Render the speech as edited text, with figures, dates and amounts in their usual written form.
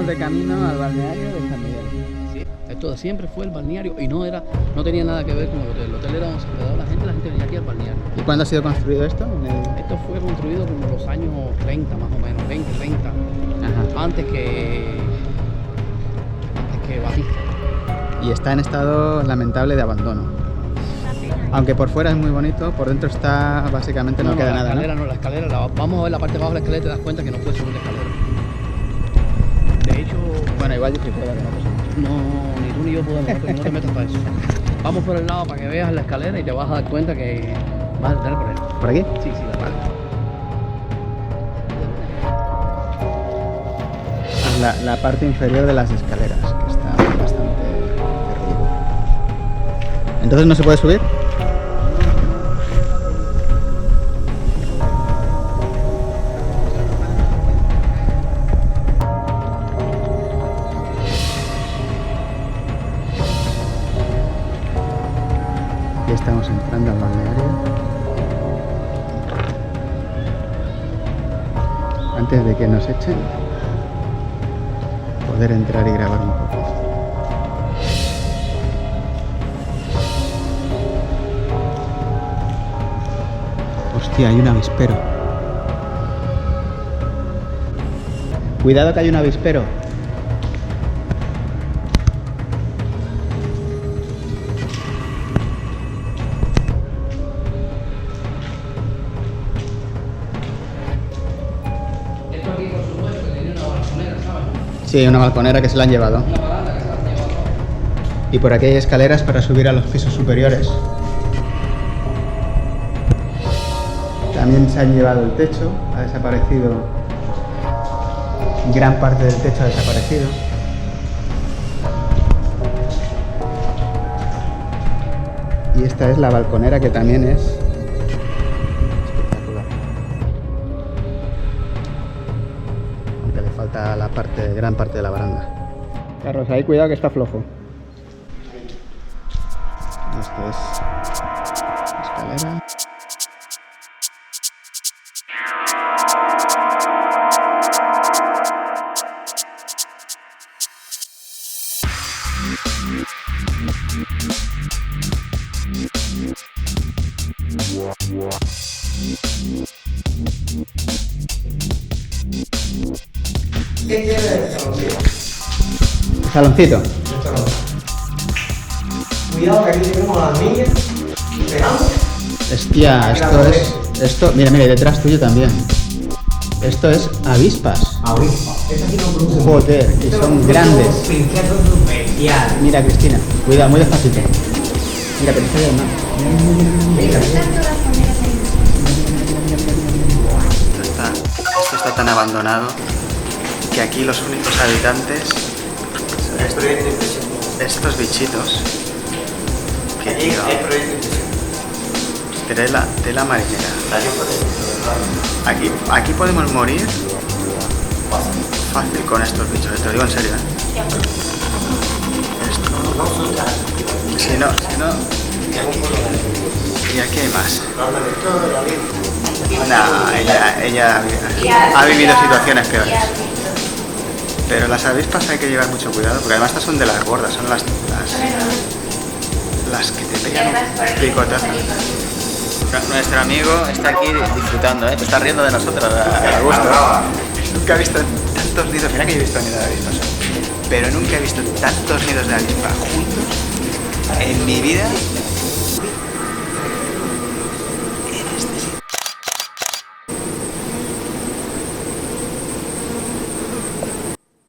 de camino al balneario de San Miguel. Sí, esto de siempre fue el balneario y no tenía nada que ver con el hotel. El hotel era donde se quedaba la gente venía aquí al balneario. ¿Y cuándo ha sido construido esto? Esto fue construido como en los años 30 más o menos, 20, 30, Ajá. antes que Batista. Y está en estado lamentable de abandono. Aunque por fuera es muy bonito, por dentro está básicamente no queda nada. La escalera, vamos a ver la parte de abajo de la escalera y te das cuenta que no puedes subir la escalera. De hecho, Bueno, igual yo sí puedo, que no pasa mucho. no, ni tú ni yo podemos, no te metas para eso. Vamos por el lado para que veas la escalera y te vas a dar cuenta que vas a tener problemas. ¿Por aquí? Sí, la parte. La parte inferior de las escaleras, que está bastante derruido. ¿Entonces no se puede subir? Aquí estamos entrando al balneario. Antes de que nos echen, poder entrar y grabar un poco. Hostia, hay un avispero. Cuidado que hay un avispero. Esto aquí, por supuesto, que tiene una balconera, ¿sabes? Sí, hay una balconera que se la han llevado. Una baranda que se la han llevado. Y por aquí hay escaleras para subir a los pisos superiores. También se han llevado el techo, ha desaparecido. Gran parte del techo ha desaparecido. Y esta es la balconera, que también es espectacular. Aunque le falta gran parte de la baranda. Carlos, ahí cuidado que está flojo. Esto es la escalera. ¿Qué quiere el saloncito? Saloncito. Cuidado que aquí tenemos a las niñas esperando. Hostia, esto, mira, y detrás tuyo también. Esto es avispas. Avispa. Esta aquí no produce. Joder, y son grandes. Pincelos especiales. Mira, Cristina, cuidado, muy despacito. Mira, que te estoy viendo. Mira, Esto está tan abandonado que aquí los únicos habitantes son estos bichitos. Que tío, tela marinera. Aquí podemos morir fácil con estos bichos, te lo digo en serio. Si no, y aquí hay más. No, ella ha vivido situaciones peores. Pero las avispas hay que llevar mucho cuidado, porque además estas son de las gordas, son las que te pegan un picotazo. Nuestro amigo está aquí disfrutando, te está riendo de nosotros a gusto. Nunca he visto tantos nidos, mira que yo he visto nidos de avispas, pero nunca he visto tantos nidos de avispa juntos en mi vida.